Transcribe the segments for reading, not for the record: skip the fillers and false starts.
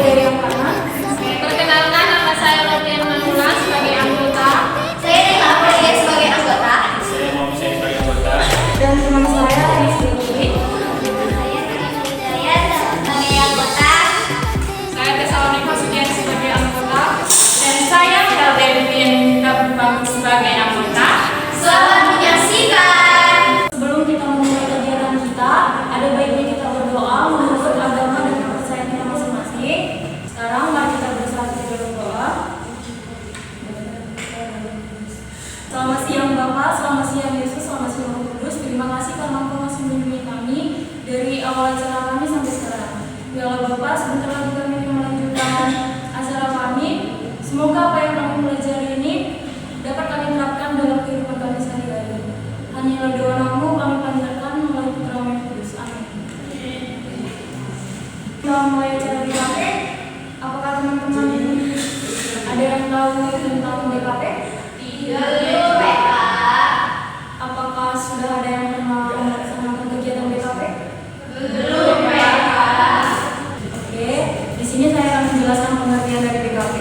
dari yang kanan. Perkenalkan, nama saya Lotian Manula sebagai anggota. Saya Nela Amalia sebagai anggota. Saya Muhammad Syed sebagai anggota. Dan teman saya Anis Riki. Saya Nela Hidayat sebagai anggota. Saya Tesalonika Sudian sebagai anggota. Dan saya Delvin Dabang sebagai anggota. Selamat menyaksikan. Sebelum kita memulai kegiatan kita, ada baiknya kita berdoa menurut agama dan kepercayaan kita masing-masing. Sekarang mari kita bersatu berdoa. Selamat siang Bapak, selamat siang Yesus, selamat siang Roh Kudus. Terima kasih karena Engkau masih melindungi kami dari awal acara kami sampai sekarang. Ya Allah Bapak, sebentar lagi kami akan melanjutkan acara kami. Semoga apa yang kami pelajari ini dapat kami terapkan dalam kehidupan kami sehari-hari. Hanyalah doa Namu kami panjatkan melalui Putra-Mu yang Kudus. Amin. Kita mulai acara BKP. Apakah teman-teman ada yang tahu tentang BKP? Belum, PK. Apakah sudah ada yang pernah melaksanakan kegiatan BKP? Belum, PK. Oke, di sini saya akan menjelaskan pengertian dari BKP.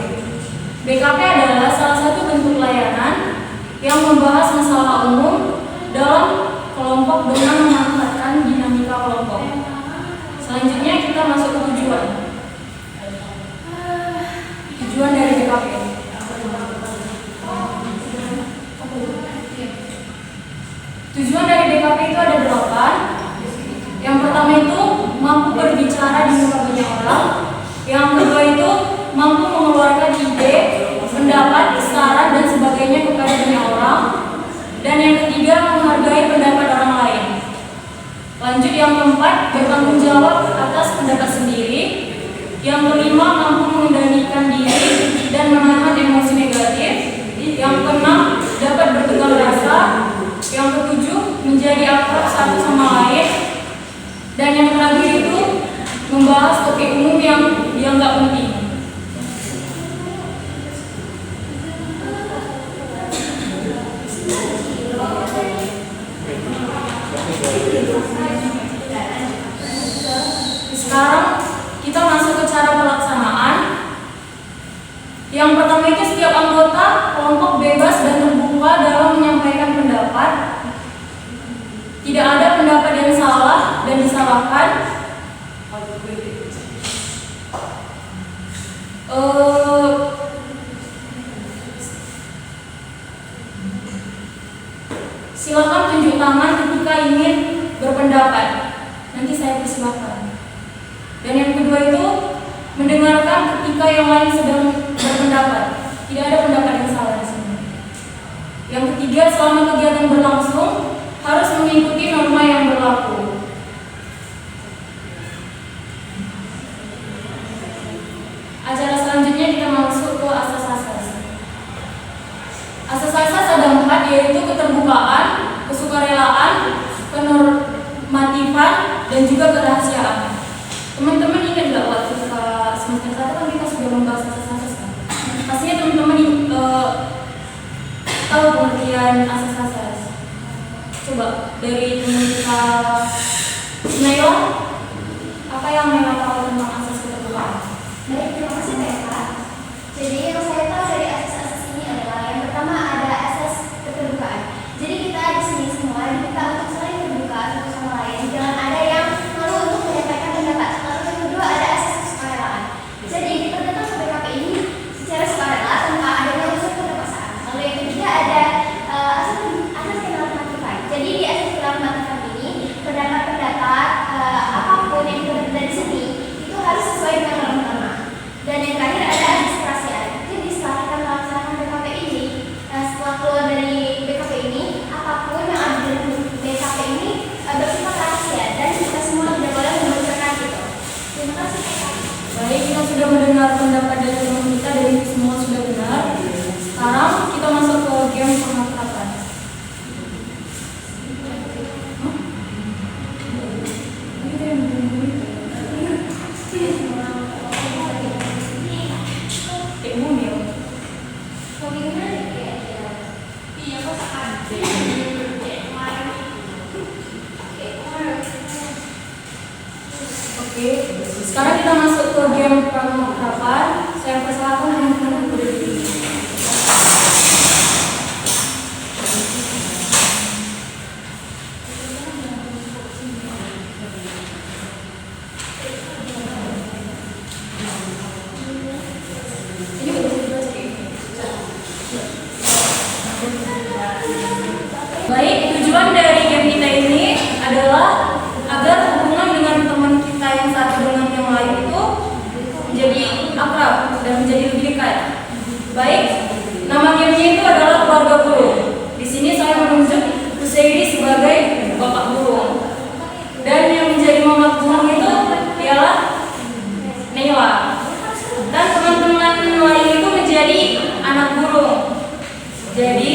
BKP adalah salah satu bentuk layanan yang membahas masalah umum dalam kelompok dengan memanfaatkan dinamika kelompok. Selanjutnya kita masuk ke tujuan. Tujuan dari BKP. Tujuan dari BKP itu ada 8. Yang pertama itu mampu berbicara di muka banyak orang. Yang kedua itu mampu mengeluarkan ide, pendapat, saran dan sebagainya kepada banyak orang. Dan yang ketiga menghargai pendapat orang lain. Lanjut yang keempat, bertanggung jawab atas pendapat sendiri. Yang kelima mampu mengendalikan diri dan menahan emosi negatif. Yang keenam dapat bertegar rasa. Yang ketujuh menjadi akrab satu sama lain. Dan yang terakhir itu membahas topik umum yang dianggap penting. Sekarang kita masuk ke cara pelaksanaan. Yang pertama itu setiap anggota kelompok bebas dan terbuka dalam menyampaikan pendapat. Tidak ada pendapat yang salah dan disalahkan. Silakan tunjuk tangan ketika ingin berpendapat. Nanti saya persilahkan. Dan yang kedua itu mendengarkan ketika yang lain sedang berpendapat. Tidak ada pendapat yang salah di sini. Yang ketiga, selama kegiatan berlangsung harus mengikuti norma yang berlaku. Acara selanjutnya kita masuk ke asas-asas. Asas-asas ada 4, yaitu keterbukaan, kesukarelaan, kenormatifan, dan juga kerahasiaan. Teman-teman ingat nggak waktu semester 1 kan kita sudah membahas asas-asas kan? Pastinya teman-teman tahu pengertian asas-asas. Coba dari teman kita Naila, apa yang Naila tahu tentang asas keterbukaan? Baik, terima kasih PK. Jadi yang saya tahu dari asas-asas ini adalah yang pertama ada asas keterbukaan. Jadi kita di sini semua diminta untuk saling terbuka satu sama lain. Jangan ada yang malu untuk menyampaikan pendapat. Lalu yang kedua ada asas kesukarelaan. Jadi kita datang ke BKP ini secara sukarela tanpa adanya unsur keterpaksaan. Lalu yang ketiga ada asas kenormatifan. Jadi di asas kenormatifan ini pendapat-pendapat apapun yang kita dari sini itu harus sesuai dengan norma-norma. Dan yang terakhir ada asas kerahasiaan. Jadi setelah kita melaksanakan BKP ini, setelah keluar dari BKP ini, apapun yang ada di BKP ini bersifat rahasia dan kita semua tidak boleh membocorkan itu. Terima kasih Pak. Baik, kita sudah mendengar pendapat dari teman kita dan itu semua sudah benar. Sekarang kita masuk ke game pengakraban. Oke, Sekarang kita masuk ke game pramuka. Saya persilakan teman-teman berdiri. Baik, tujuan dari game kita ini adalah agar hubungan dengan teman kita yang satu dengan yang lain itu menjadi akrab dan menjadi lebih dekat. Baik, nama gamenya itu adalah keluarga burung. Di sini saya menunjuk Husairi sebagai bapak burung, dan yang menjadi mama burung itu ialah Nela, dan teman-teman lain itu menjadi anak burung. Jadi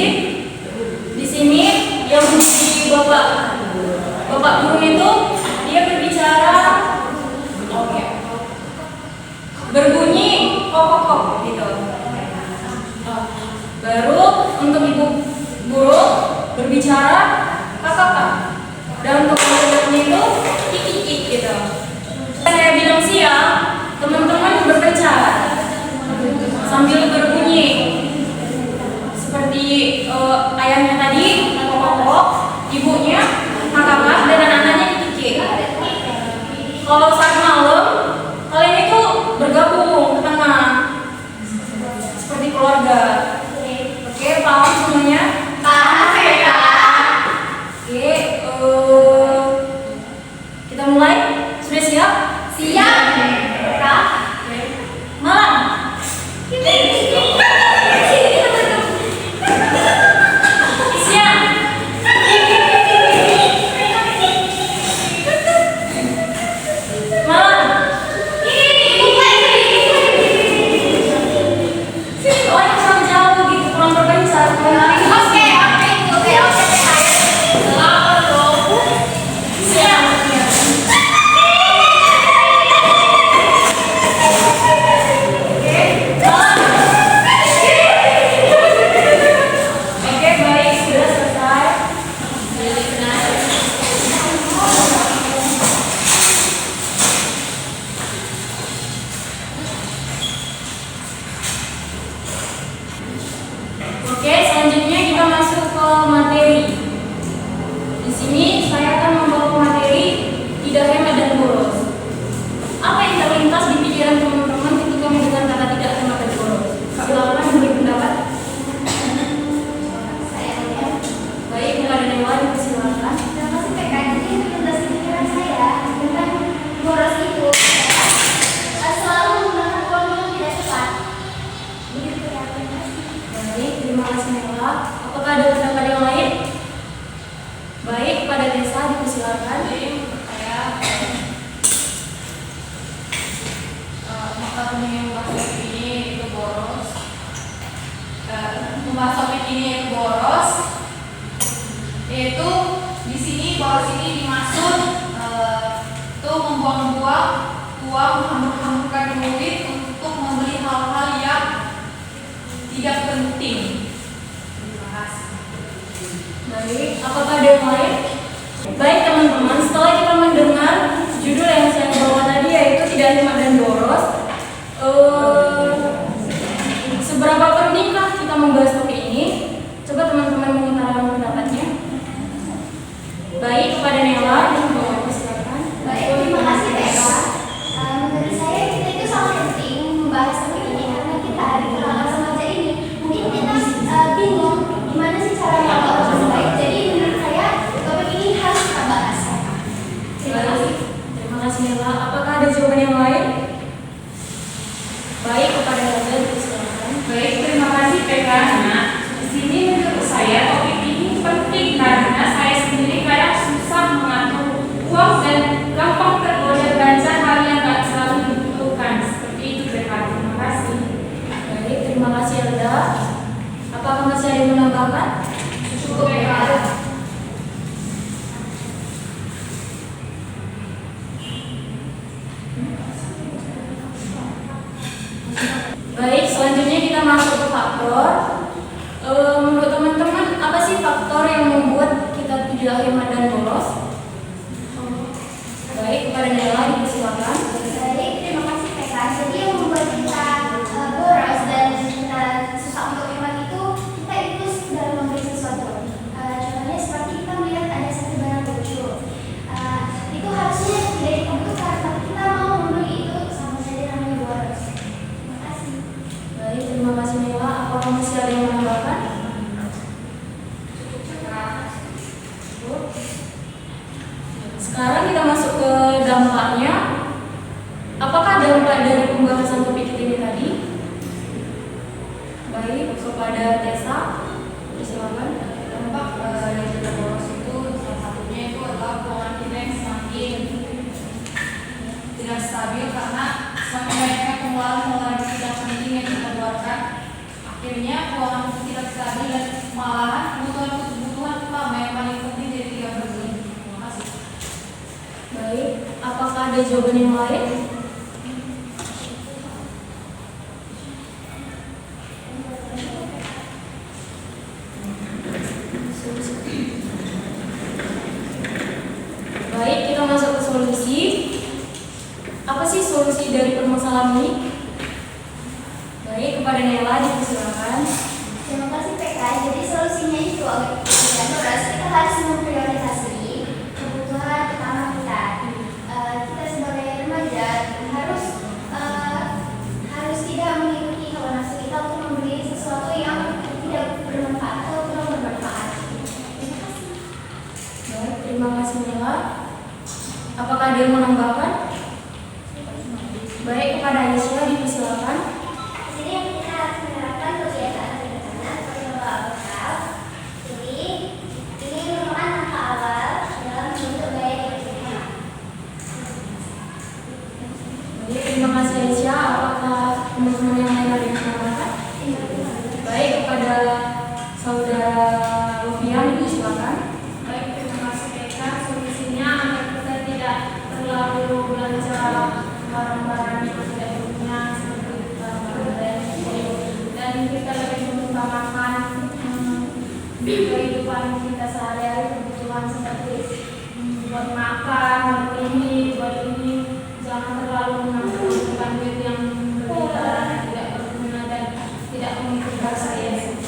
di sini yang menjadi bapak burung itu dia berbicara berbunyi kok gitu. Baru untuk ibu burung berbicara kakak, dan untuk anak-anaknya itu kiki gitu. Saya bilang siang, teman-teman berpencar sambil berbunyi seperti ayahnya tadi kok, ibunya kakak, dan anak-anaknya kiki. Kalau saat malam kalian itu bergabung ke tengah seperti keluarga. Oke, paham semuanya? Paham ya Kak? Oke, kita mulai. Sudah siap? Siap Kak? Malam. Siang. Malam. Oh, yang sama jauh gitu, kurang berpencar. Siang. Oke, baik, sudah selesai. Oke, selanjutnya kita masuk ke materi. Di sini saya akan membawa materi tidak hemat dan boros. Apa yang terlintas di pikiran teman-teman ketika mendengar kata tidak hemat dan boros? Silakan beri pendapat. Saya lihat. Baik, mulai dari awal silakan. Terima kasih PK. Jadi yang terlintas di pikiran saya tentang boros itu selalu menggunakan uang yang tidak tepat. Begitu ya, terima kasih. Baik, terima kasih Nela. Apakah ada pendapat yang lain? Baik, pada Desa dipersilakan. Saya makanan yang membahas topik ini itu boros. Membahas topik ini yaitu boros. Yaitu di sini boros ini dimaksud itu membuang-buang uang, menghambur-hamburkan duit untuk membeli hal-hal yang tidak penting. Terima kasih. Baik, apakah ada yang lain? Baik teman-teman, setelah kita mendengar judul yang saya bawa tadi yaitu tidak hemat dan boros, seberapa pentingkah kita membahas topik ini? Coba teman-teman mengutarakan pendapatnya. Baik, kepada Nela dan Bapak silakan. Baik, terima kasih PK. Menurut saya kita itu sangat penting membahas topik ini karena kita di kalangan remaja ini mungkin kita bingung gimana sih cara mengelola uang baik. Jadi menurut saya topik ini harus kita bahas. Terima kasih. Terima kasih Nela. Apakah ada jawaban yang lain? Baik, kepada Nela silakan. Baik, terima kasih PK. Nah, di sini menurut saya topik ini penting karena saya sendiri kadang susah mengatur uang dan gampang tergoda belanja hal yang gak selalu dibutuhkan. Seperti itu PK. Terima kasih. Baik, terima kasih Elda. Apakah masih ada yang menambahkan? Cukup PK. Baik, selanjutnya kita masuk ke faktor. Menurut teman-teman, apa sih faktor yang membuat kita tidak hemat dan boros? Baik, kepada Nela, silakan. Baik, dampak dari pembahasan topik kita ini tadi? Baik, kepada Tessa, silakan. Dampak dari kita boros itu salah satunya itu adalah keuangan kita yang semakin tidak stabil karena semakin banyaknya pengeluaran yang tidak penting yang kita keluarkan, akhirnya keuangan kita tidak stabil dan malahan kebutuhan utama yang paling penting dari tiga berikut. Terima kasih. Baik, apakah ada jawaban yang lain? Baik, kita masuk ke solusi. Apa sih solusi dari permasalahan ini? Baik, kepada Nela dipersilakan. Terima kasih PK. Jadi solusinya itu terus kita harus memprioritasasi kebutuhan utama kita. Kita sebagai remaja harus tidak mengikuti hawa nafsu kita untuk membeli sesuatu yang tidak bermanfaat atau kurang bermanfaat. Terima kasih. Baik, terima kasih Nela. Apakah ada yang menambahkan? Baik, kepada Aisyah dipersilakan. Jadi yang kita harus menerapkan kebiasaan sederhana seperti membawa bekal. Jadi ini merupakan langkah awal dalam membentuk gaya hidup sehat. Baik, terima kasih Aisyah. Apakah teman-teman yang lain ada yang menambahkan? Baik, kepada saudara Lovian dipersilakan. Baik, terima kasih Eka. Solusinya agar kita tidak terlalu belanja barang-barang yang tidak berguna seperti barang-barang dan kita lebih mengutamakan kehidupan kita sehari-hari, kebutuhan seperti buat makan, buat ini jangan terlalu menghabiskan duit yang berlebihan, tidak berguna dan tidak memikirkan saya.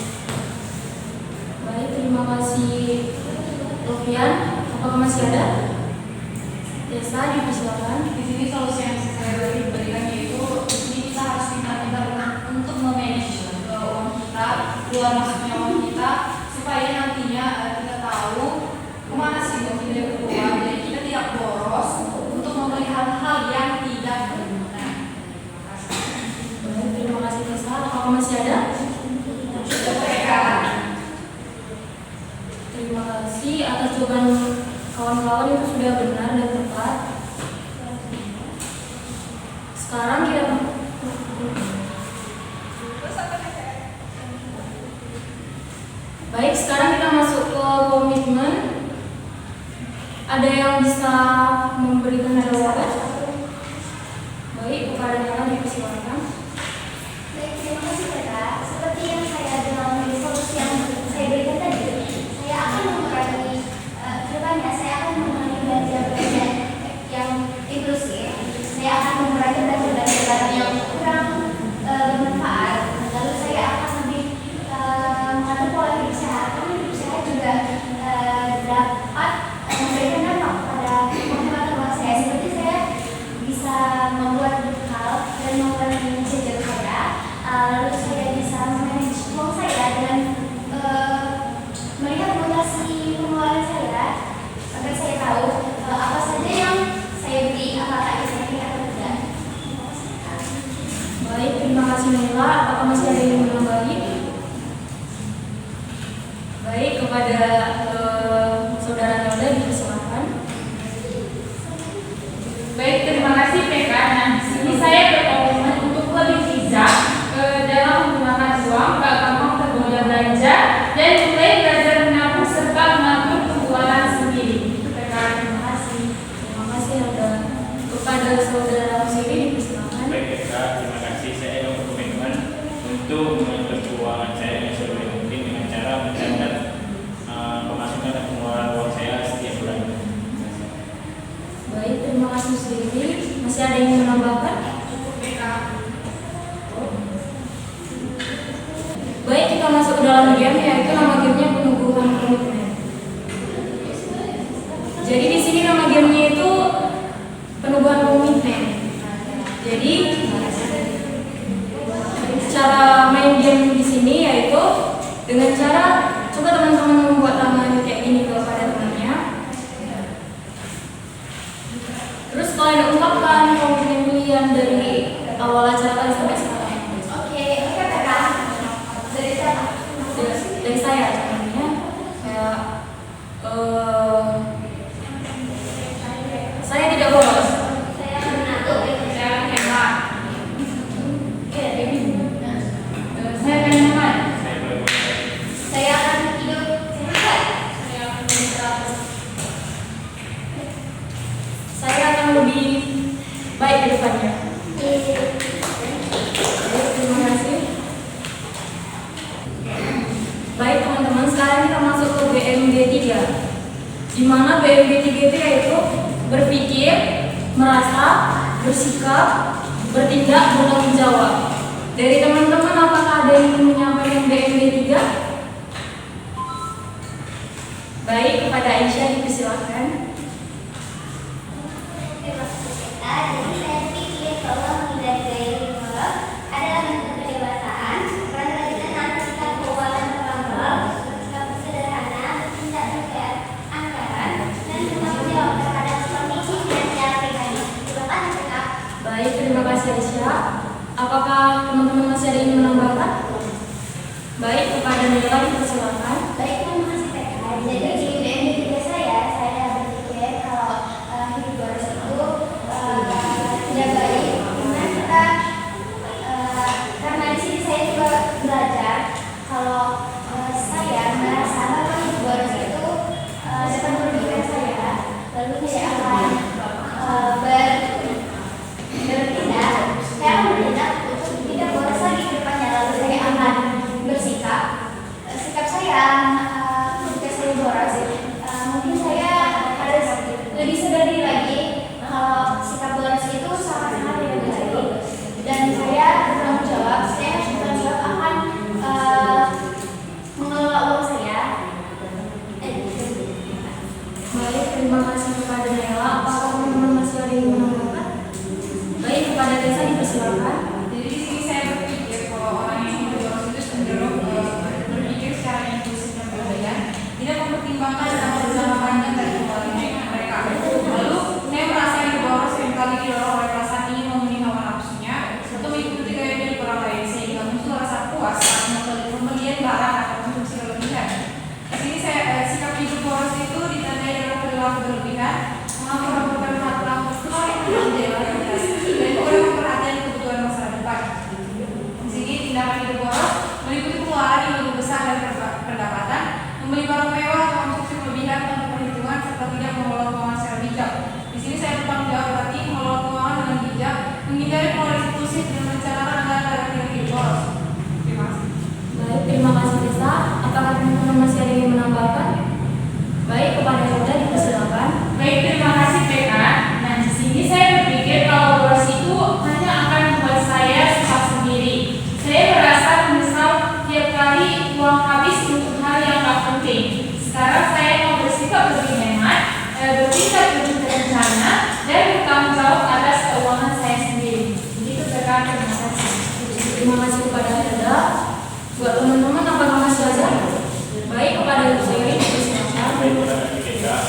Baik, terima kasih Lovian. Apakah masih ada? Desa dipersilakan. Di sini solusi yang saya berikan yaitu di sini kita harus pintar-pintar untuk memanage uang kita, keluar masuknya uang kita supaya nantinya kita tahu kemana sih uang kita keluar. Jadi kita tidak boros untuk membeli hal-hal yang tidak berguna. Terima kasih. Baik, terima kasih Desa. Apakah masih ada? Terima kasih atas jawaban kawan-kawan itu sudah benar dan tepat. Sekarang kita Baik, sekarang kita masuk ke komitmen. Ada yang bisa memberikan jawaban? Baik, kepada Nela dipersilakan. Baik, terima kasih Kak. Seperti yang saya bilang di solusi yang saya berikan tadi, saya akan mengurangi kedepannya saya akan mengurangi belanja yang inklusif. Saya akan mengurangi belanja yang kurang bermanfaat. Lalu saya akan lebih mengatur pola hidup sehat. Karena hidup sehat juga dapat memberikan dampak pada penghematan uang saya. Seperti saya bisa membuat bekal dan mengurangi jajan saya. Lalu saya bisa memanage uang saya dan melihat mutasi pengeluaran saya agar saya tahu apa saja yang saya beli, apakah itu penting atau tidak. Baik, terima kasih Nela. Apakah masih ada yang menambahi? Baik, kepada saudara Nelda dipersilakan. Baik, terima kasih PK. Nah, di sini saya berkomitmen untuk lebih bijak dalam menggunakan uang, gak gampang tergoda belanja, dan mulai belajar menabung serta mengatur pengeluaran sendiri. PK, terima kasih. Terima kasih Nelda. Kepada saudara Siri dipersilakan. Baik Kak, terima kasih. Saya ingin berkomitmen untuk mengatur keuangan saya yang sebaik mungkin dengan cara mencatat pemasukan dan pengeluaran uang saya setiap bulan. Baik, terima kasih Siri. Masih ada yang menambahkan? PK. Baik, kita masuk ke dalam game, yaitu nama gamenya penumbuhan komitmen. Jadi di sini nama gamenya itu penumbuhan komitmen. Jadi cara main game di sini yaitu dengan cara coba teman-teman membuat tangan kayak gini kepada temannya. Terus kalian ungkapkan komitmen kalian perhatian dari awal acara tadi sampai sekarang. Oke, Kak. Dari siapa? Dari saya contohnya kayak saya tidak bolos. Saya menantu. Saya hebat. Oke, Dewi. Saya teman. Saya berbuat Saya akan hidup sehat. Saya akan bergerak. Saya akan lebih baik ke depannya. Terima kasih. Baik teman-teman, sekarang kita masuk ke BMD 3. Di mana BMD 3 itu yaitu berpikir, merasa, bersikap, bertindak, bertanggung jawab. Dari teman-teman apakah ada yang ingin menyampaikan BMD 3? Baik, kepada Aisyah dipersilakan. Terima kasih, Kak. Jadi saya pikir bahwa menghindari gaya liberal adalah bentuk kedewasaan. Peran kita nanti sikap keuangan terlampau, bersikap sederhana, bertindak sesuai anggaran, dan bertanggung jawab terhadap kondisi finansial pribadi. Terima kasih, Kak. Baik, terima kasih Aisyah. Apakah teman-teman masih ada yang ingin menambahkan? Baik, kepada Nela dipersilakan. Baik, terima kasih, Kak. Jadi di BMD 3 saya berpikir kalau hidup boros itu tidak baik karena kita karena di sini saya juga belajar kalau saya merasa bahwa hidup boros itu dapat merugikan saya, lalu saya akan bertindak, saya akan bertindak untuk tidak boros lagi ke depannya, lalu saya akan bersikap. Sikap saya ketika saya boros, mungkin saya harus lebih sadar diri lagi kalau sikap boros itu sangat-sangat tidak baik, dan saya bertanggung jawab. Saya harus bertanggung jawab akan mengelola uang saya. Baik, terima kasih kepada Nela. Apakah teman-teman masih ada yang ingin menambahkan? Baik, kepada Tessa dipersilakan. Jadi di sini saya berpikir kalau orang yang hidup boros itu cenderung berpikir secara impulsif dan berlebihan, tidak mempertimbangkan dampak jangka panjang dari pengeluaran mereka. Lalu saya merasa hidup boros seringkali didorong oleh perasaan ingin memenuhi hawa nafsunya atau mengikuti gaya hidup orang lain, sehingga muncul rasa puas saat pembelian barang atau konsumsi berlebihan. Di sini sikap hidup boros itu ditandai dengan perilaku berlebihan, mengatur-aturkan hal-hal yang tidak jelas, dan kurang perhatian kebutuhan masa depan. Di sini tindakan hidup boros meliputi pengeluaran yang lebih besar dari pendapatan, membeli barang mewah atau konsumsi berlebihan tanpa perhitungan, serta tidak mengelola keuangan secara bijak. Di sini saya bertanggung jawab berarti mengelola keuangan dengan bijak, menghindari pengeluaran impulsif dan merencanakan anggaran agar tidak hidup boros. Terima kasih. Baik, terima kasih Tessa. Apakah teman-teman masih ada yang ingin menambahkan? Baik, kepada Hilda dipersilakan. Baik, terima kasih PK. Nah, di sini saya berpikir kalau boros itu hanya akan membuat saya susah sendiri. Saya merasa menyesal tiap kali uang habis untuk hal yang tak penting. Sekarang saya mau bersikap lebih hemat, bertindak lebih terencana, dan bertanggung jawab atas keuangan saya sendiri. Begitu PK, terima kasih. Terima kasih kepada Hilda. Buat teman-teman, apakah masih ada? Baik, kepada Ibu Seri dipersilakan. Baik, terima kasih Kak.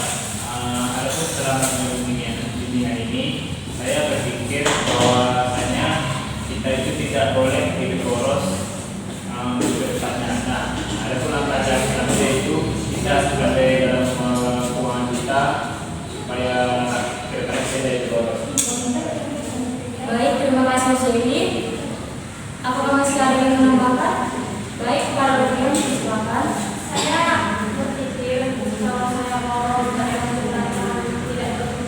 Adapun setelah bimbingan ini, saya berpikir bahwasanya kita itu tidak boleh hidup boros untuk kedepannya. Nah, adapun langkah yang selanjutnya itu kita sebagai dalam pengelolaan keuangan kita supaya kedepannya tidak hidup boros. Baik, terima kasih Ibu Seri. Apakah masih ada yang menambahkan? Baik, kepada Rupiah dipersilakan. Saya berpikir kalau saya mau tidak berguna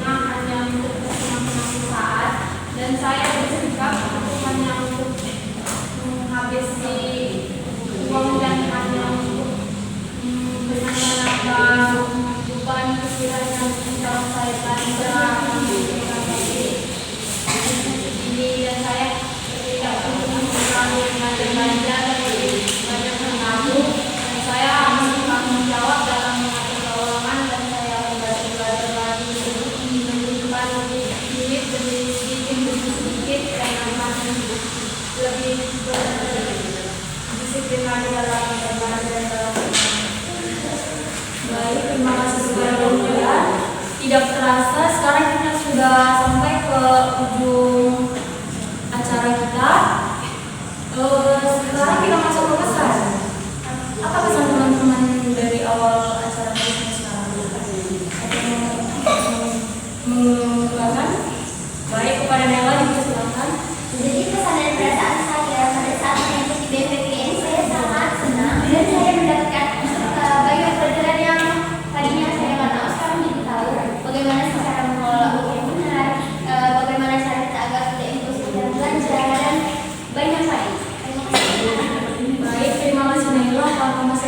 hanya untuk kesenangan saat, dan saya bersikap untuk hanya untuk menghabisi uang dan hanya untuk menambah beban pikiran yang sedang saya belanja ini, dan saya tidak perlu mengurangi belanja banyak menabung, dan saya harus bertanggung jawab dalam mengatur keuangan, dan saya belajar lagi untuk menentukan duit demi sedikit dan akan lebih berdisiplin lagi dalam berbelanja dan dalam. Baik, terima kasih kepada Rupiah. Tidak terasa, sekarang kita sudah sampai ke ujung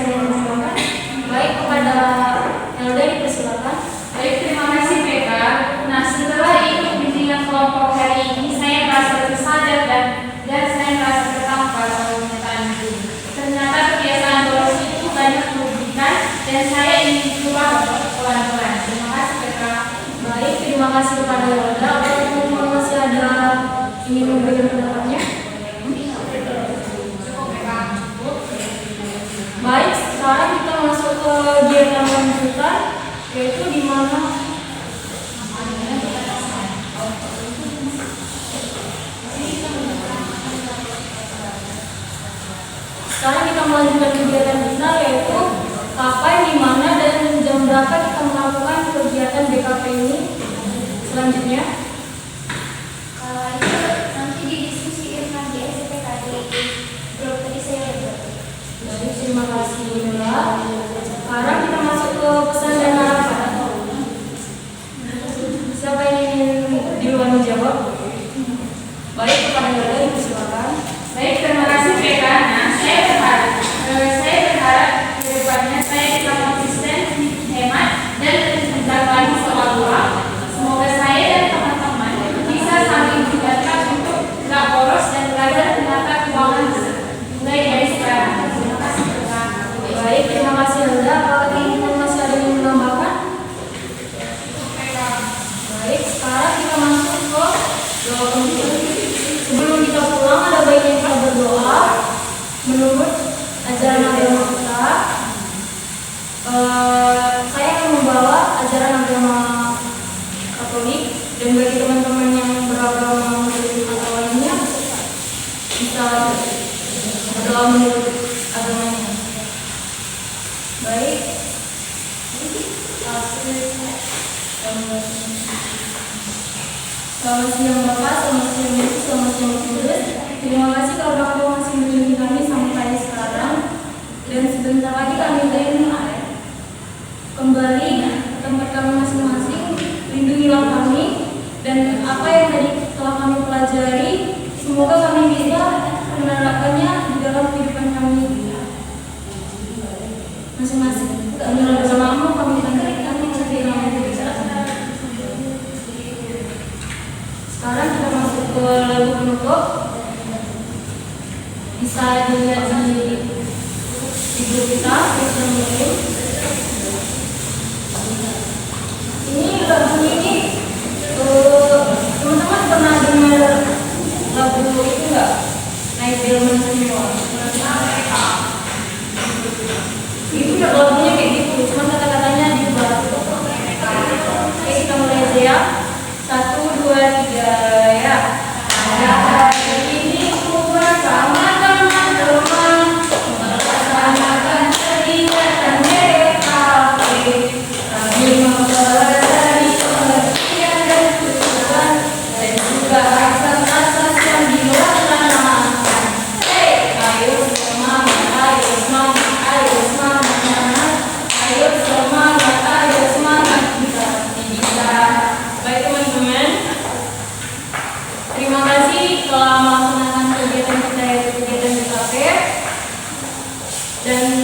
ada yang menambahkan? Baik, kepada Elda dipersilakan. Baik, terima kasih PK. Nah, setelah ikut bimbingan kelompok hari ini, saya merasa tersadar dan saya merasa tertampar oleh kenyataan itu. Ternyata kebiasaan boros itu banyak merugikan dan saya ingin keluar pelan-pelan. Terima kasih PK. Baik, terima kasih kepada Elda. Apakah masih ada ingin memberikan pendapatnya? Baik, sekarang kita masuk ke kegiatan lanjutan, yaitu di mana sekarang kita melanjutkan kegiatan kita, yaitu kapan, di mana, dan jam berapa kita melakukan kegiatan BKP ini selanjutnya. Kalau itu nanti didiskusikan di SPK di grup tadi saya udah buat. Baik, terima kasih Mila. Sekarang kita masuk ke pesan dan harapan. Siapa yang ingin duluan menjawab? Baik, kepada Mila dipersilakan. Baik, terima kasih PK. Nah, saya berharap ke depannya saya bisa konsisten, hemat, dan menjaga soal uang. Semoga saya dan teman-teman bisa saling menjaga untuk tidak boros dan belajar menata keuangan mulai dari sekarang. Terima kasih PK. Baik, terima kasih Anda. Apakah teman-teman masih ada yang menambahkan? Baik, sekarang kita masuk ke doa penutup. Sebelum kita pulang, ada baiknya kita berdoa menurut ajaran agama kita. Saya akan membawa ajaran agama Katolik, dan bagi teman-teman yang beragama Muslim atau lainnya bisa berdoa menurut agamanya. Baik. Selamat siang Bapak, selamat siang Yesus, selamat siang Kudus. Terima kasih kalau Bapak masih melindungi kami sampai sekarang. Dan sebentar lagi kami akan kembali ke tempat kami masing-masing. Lindungilah kami, dan apa yang tadi telah kami pelajari, semoga kami bisa menerapkannya di dalam kehidupan kami masing-masing. Kami bersama kami bangkitkan menjadi nama Tuhan. Sekarang kita masuk ke lagu penutup. Bisa dilihat di grup kita, Kristen Muslim. Ini lagu ini, teman-teman pernah dengar lagu itu nggak? Naik Delman semua. Itu lagunya kayak gitu, cuma kata-katanya diubah. Oke, kita mulai aja ya. 1, 2, 3 ya. Pada hari ini ku bersama teman-teman melaksanakan kegiatan BKP. Kami mempelajari pengertian dan tujuan dan juga asas-asas yang dilaksanakan. Hey, ayo semangat, ayo semangat, ayo semangat, ayo semangat, ayo semangat, kita bisa. Baik teman-teman, terima kasih telah melaksanakan kegiatan kita, yaitu kegiatan BKP. Dan